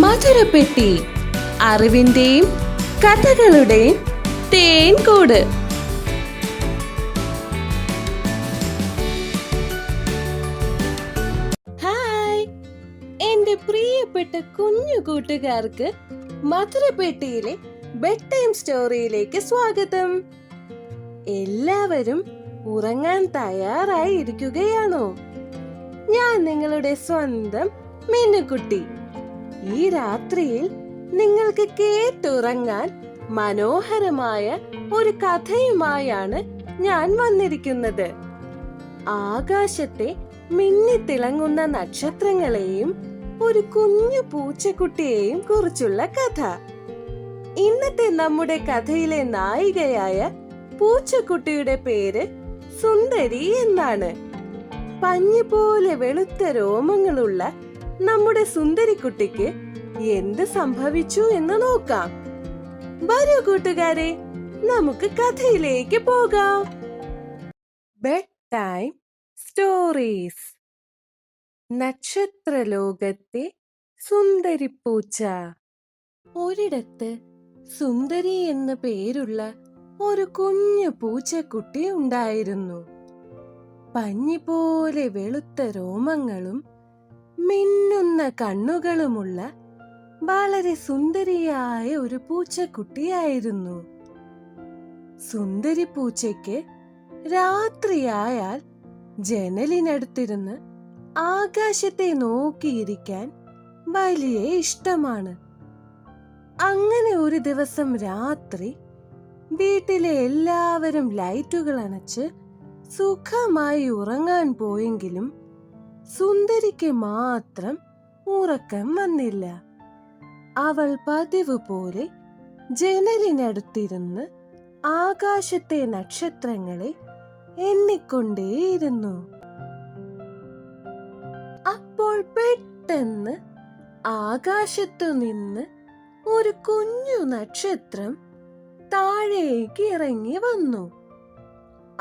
മധുരപ്പെട്ടി, അറിവിന്റെയും കഥകളുടെയും തേൻകൂട്. Hi, എന്റെ പ്രിയപ്പെട്ട കുഞ്ഞു കൂട്ടുകാർക്ക് മധുരപ്പെട്ടിയിലെ ബെഡ് ടൈം സ്റ്റോറിയിലേക്ക് സ്വാഗതം. എല്ലാവരും ഉറങ്ങാൻ തയ്യാറായിരിക്കുകയാണോ? ഞാൻ നിങ്ങളുടെ സ്വന്തം മിന്നുകുട്ടി. ഈ രാത്രിയിൽ നിങ്ങൾക്ക് കേട്ടുറങ്ങാൻ മനോഹരമായ ഒരു കഥയുമായാണ് ഞാൻ വന്നിരിക്കുന്നത്. ആകാശത്തെ മിന്നിത്തിളങ്ങുന്ന നക്ഷത്രങ്ങളെയും ഒരു കുഞ്ഞു പൂച്ചക്കുട്ടിയെയും കുറിച്ചുള്ള കഥ. ഇന്നത്തെ നമ്മുടെ കഥയിലെ നായികയായ പൂച്ചക്കുട്ടിയുടെ പേര് സുന്ദരി എന്നാണ്. പഞ്ഞി പോലെ വെളുത്ത രോമങ്ങളുള്ള നമ്മുടെ സുന്ദരിക്കുട്ടിക്ക് എന്ത് സംഭവിച്ചു എന്ന് നോക്കാം. വരൂ കൂട്ടുകാരെ, നമുക്ക് കഥയിലേക്ക് പോകാം. Bed time stories. നക്ഷത്രലോകത്തെ സുന്ദരിപ്പൂച്ച. ഒരിടത്ത് സുന്ദരി എന്ന പേരുള്ള ഒരു കുഞ്ഞു പൂച്ചക്കുട്ടി ഉണ്ടായിരുന്നു. പഞ്ഞി പോലെ വെളുത്ത രോമങ്ങളും മിന്നുന്ന കണ്ണുകളുമുള്ള വളരെ സുന്ദരിയായ ഒരു പൂച്ചക്കുട്ടിയായിരുന്നു. സുന്ദരി പൂച്ചയ്ക്ക് രാത്രിയായാൽ ജനലിനടുത്തിരുന്ന് ആകാശത്തെ നോക്കിയിരിക്കാൻ വലിയ ഇഷ്ടമാണ്. അങ്ങനെ ഒരു ദിവസം രാത്രി വീട്ടിലെ എല്ലാവരും ലൈറ്റുകൾ അണച്ച് സുഖമായി ഉറങ്ങാൻ പോയെങ്കിലും സുന്ദരിക്ക് മാത്രം ഉറക്കം വന്നില്ല. അവൾ പതിവ് പോലെ ജനലിനടുത്തിരുന്ന് ആകാശത്തെ നക്ഷത്രങ്ങളെ എണ്ണിക്കൊണ്ടേയിരുന്നു. അപ്പോൾ പെട്ടെന്ന് ആകാശത്തു നിന്ന് ഒരു കുഞ്ഞു നക്ഷത്രം താഴേക്ക് ഇറങ്ങി വന്നു.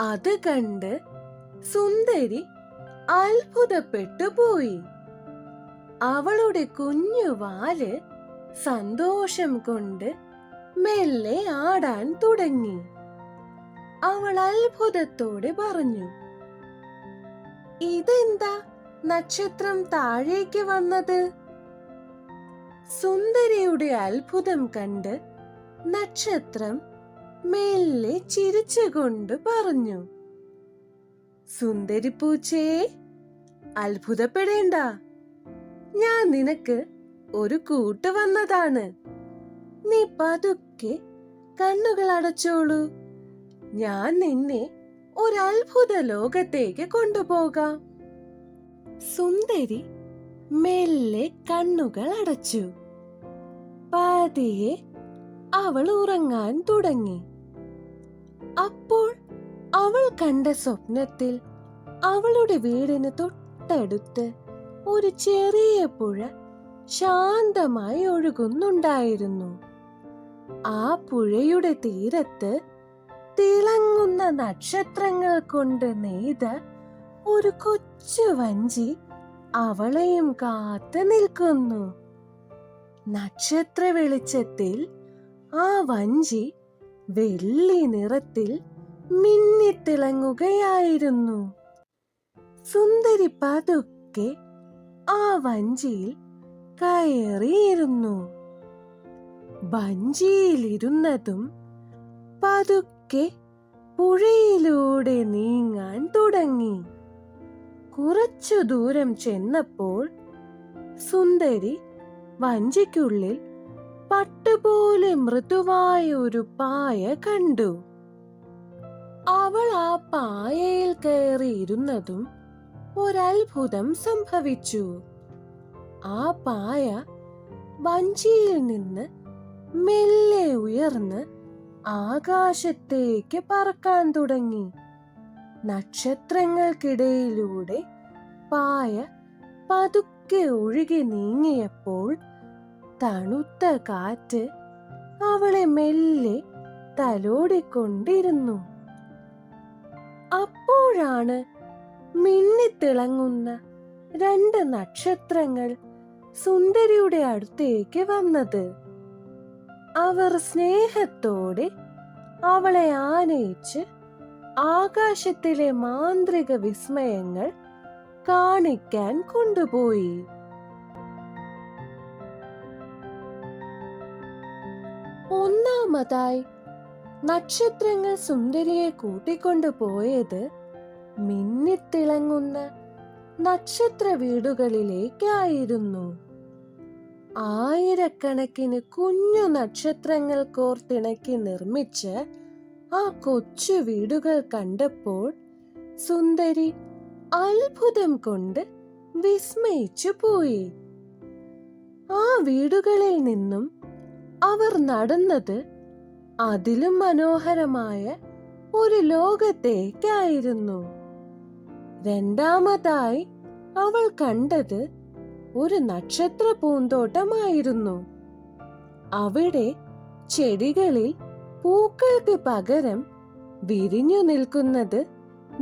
അത് കണ്ട് സുന്ദരി അത്ഭുതപ്പെട്ടു പോയി. അവളുടെ കുഞ്ഞു വാല് സന്തോഷം കൊണ്ട് മെല്ലെ ആടാൻ തുടങ്ങി. അവൾ അത്ഭുതത്തോടെ പറഞ്ഞു, ഇതെന്താ നക്ഷത്രം താഴേക്ക് വന്നത്? സുന്ദരിയുടെ അത്ഭുതം കണ്ട് നക്ഷത്രം മെല്ലെ ചിരിച്ചുകൊണ്ട് പറഞ്ഞു, സുന്ദരിപ്പൂച്ചയെ, അത്ഭുതപ്പെടേണ്ട. ഞാൻ നിനക്ക് ഒരു കൂട്ട് വന്നതാണ്. നീ പതുക്കെ കണ്ണുകൾ അടച്ചോളൂ. ഞാൻ നിന്നെ ഒരു അത്ഭുത ലോകത്തേക്ക് കൊണ്ടുപോകാം. സുന്ദരി മെല്ലെ കണ്ണുകൾ അടച്ചു. പതിയെ അവൾ ഉറങ്ങാൻ തുടങ്ങി. അപ്പോൾ അവൾ കണ്ട സ്വപ്നത്തിൽ അവളുടെ വീടിന് തൊട്ടടുത്ത് ഒരു ചെറിയ പുഴ ശാന്തമായി ഒഴുകുന്നുണ്ടായിരുന്നു. ആ പുഴയുടെ തീരത്ത് തിളങ്ങുന്ന നക്ഷത്രങ്ങൾ കൊണ്ട് നെയ്ത ഒരു കൊച്ചു വഞ്ചി അവളെയും കാത്തു നിൽക്കുന്നു. നക്ഷത്ര വെളിച്ചത്തിൽ ആ വഞ്ചി വെള്ളി നിറത്തിൽ മിന്നിത്തിളങ്ങുകയായിരുന്നു. സുന്ദരി പതുക്കെ ആ വഞ്ചിയിൽ കയറിയിരുന്നു. വഞ്ചിയിലിരുന്നതും പതുക്കെ പുഴയിലൂടെ നീങ്ങാൻ തുടങ്ങി. കുറച്ചു ദൂരം ചെന്നപ്പോൾ സുന്ദരി വഞ്ചിക്കുള്ളിൽ പട്ടുപോലെ മൃദുവായ ഒരു പായ കണ്ടു. അവൾ ആ പായയിൽ കയറിയിരുന്നതും ഒരത്ഭുതം സംഭവിച്ചു. ആ പായ വഞ്ചിയിൽ നിന്ന് മെല്ലെ ഉയർന്ന് ആകാശത്തേക്ക് പറക്കാൻ തുടങ്ങി. നക്ഷത്രങ്ങൾക്കിടയിലൂടെ പായ പതുക്കെ ഒഴുകി നീങ്ങിയപ്പോൾ തണുത്ത കാറ്റ് അവളെ മെല്ലെ തലോടിക്കൊണ്ടിരുന്നു. അപ്പോഴാണ് മിന്നിത്തിളങ്ങുന്ന രണ്ട് നക്ഷത്രങ്ങൾ സുന്ദരിയുടെ അടുത്തേക്ക് വന്നത്. അവർ സ്നേഹത്തോടെ അവളെ ആനയിച്ച് ആകാശത്തിലെ മാന്ത്രിക വിസ്മയങ്ങൾ കാണിക്കാൻ കൊണ്ടുപോയി. ഒന്നാമതായി നക്ഷത്രങ്ങൾ സുന്ദരിയെ കൂട്ടിക്കൊണ്ടുപോയത് മിന്നിത്തിളങ്ങുന്ന നക്ഷത്ര വീടുകളിലേക്കായിരുന്നു. ആയിരക്കണക്കിന് കുഞ്ഞു നക്ഷത്രങ്ങൾ കോർത്തിണക്കി നിർമ്മിച്ച ആ കൊച്ചു വീടുകൾ കണ്ടപ്പോൾ സുന്ദരി അത്ഭുതം കൊണ്ട് വിസ്മയിച്ചു പോയി. ആ വീടുകളിൽ നിന്നും അവർ നടന്നത് അതിലും മനോഹരമായ ഒരു ലോകത്തേക്കായിരുന്നു. രണ്ടാമതായി അവൾ കണ്ടത് ഒരു നക്ഷത്ര പൂന്തോട്ടമായിരുന്നു. അവിടെ ചെടികളിൽ പൂക്കൾക്ക് പകരം വിരിഞ്ഞു നിൽക്കുന്നത്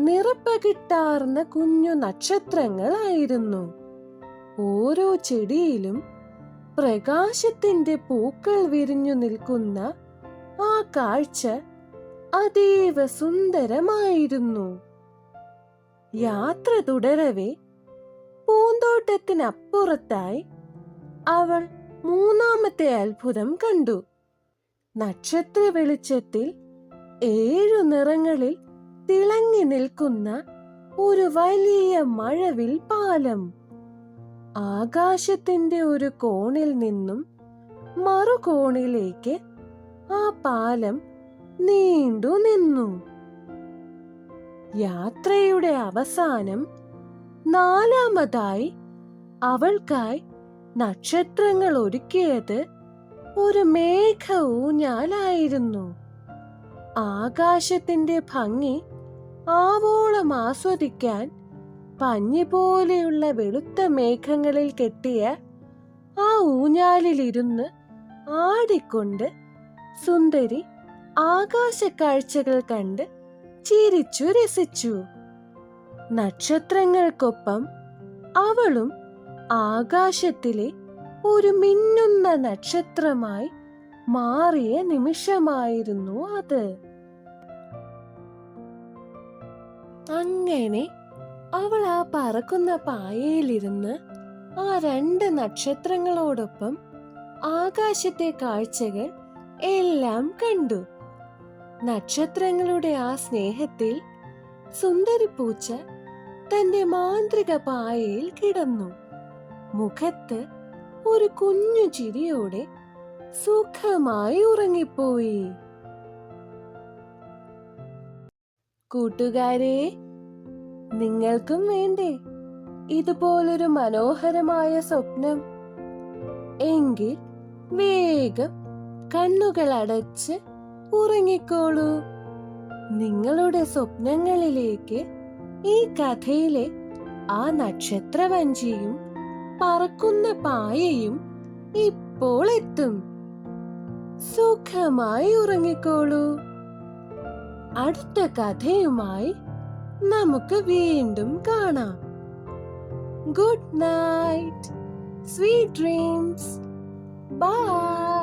നിറപ്പകിട്ടാർന്ന കുഞ്ഞു നക്ഷത്രങ്ങളായിരുന്നു. ഓരോ ചെടിയിലും പ്രകാശത്തിന്റെ പൂക്കൾ വിരിഞ്ഞു നിൽക്കുന്ന ആ കാഴ്ച അതീവ സുന്ദരമായിരുന്നു. യാത്ര തുടരവേ പൂന്തോട്ടത്തിനപ്പുറത്തായി അവൾ മൂന്നാമത്തെ അത്ഭുതം കണ്ടു. നക്ഷത്ര വെളിച്ചത്തിൽ 7 നിറങ്ങളിൽ തിളങ്ങി നിൽക്കുന്ന ഒരു വലിയ മഴവിൽ പാലം. ആകാശത്തിന്റെ ഒരു കോണിൽ നിന്നും മറുകോണിലേക്ക് ആ പാലം നീണ്ടു നിന്നു. യാത്രയുടെ അവസാനം നാലാമതായി അവൾക്കായി നക്ഷത്രങ്ങൾ ഒരുക്കിയത് ഒരു മേഘ ഊഞ്ഞാലായിരുന്നു. ആകാശത്തിന്റെ ഭംഗി ആവോളം ആസ്വദിക്കാൻ പഞ്ഞി പോലെയുള്ള വെളുത്ത മേഘങ്ങളിൽ കെട്ടിയ ആ ഊഞ്ഞാലിലിരുന്ന് ആടിക്കൊണ്ട് സുന്ദരി ആകാശക്കാഴ്ചകൾ കണ്ട് ചിരിച്ചു രസിച്ചു. നക്ഷത്രങ്ങൾക്കൊപ്പം അവളും ആകാശത്തിലെ ഒരു മിന്നുന്ന നക്ഷത്രമായി മാറിയ നിമിഷമായിരുന്നു അത്. അങ്ങനെ അവൾ ആ പറക്കുന്ന പായയിലിരുന്ന് ആ 2 നക്ഷത്രങ്ങളോടൊപ്പം ആകാശത്തെ കാഴ്ചകൾ എല്ലാം കണ്ടു. നക്ഷത്രങ്ങളുടെ ആ സ്നേഹത്തിൽ സുന്ദരിപ്പൂച്ച തന്റെ മാന്ത്രിക പായയിൽ കിടന്നു. മുഖത്ത് ഒരു കുഞ്ഞു ചിരിയോടെ സുഖമായി ഉറങ്ങിപ്പോയി. കൂട്ടുകാരെ, നിങ്ങൾക്കും വേണ്ടേ ഇതുപോലൊരു മനോഹരമായ സ്വപ്നം? എങ്കിൽ വേഗം കണ്ണുകൾ അടച്ച് ഉറങ്ങിക്കോളൂ. നിങ്ങളുടെ സ്വപ്നങ്ങളിലേക്ക് ഈ കഥയിലെ ആ നക്ഷത്രവഞ്ചിയും പറക്കുന്ന പായയും ഇപ്പോൾ എത്തും. സുഖമായി ഉറങ്ങിക്കോളൂ. അടുത്ത കഥയുമായി നമുക്ക് വീണ്ടും കാണാം. Good night, sweet dreams, by.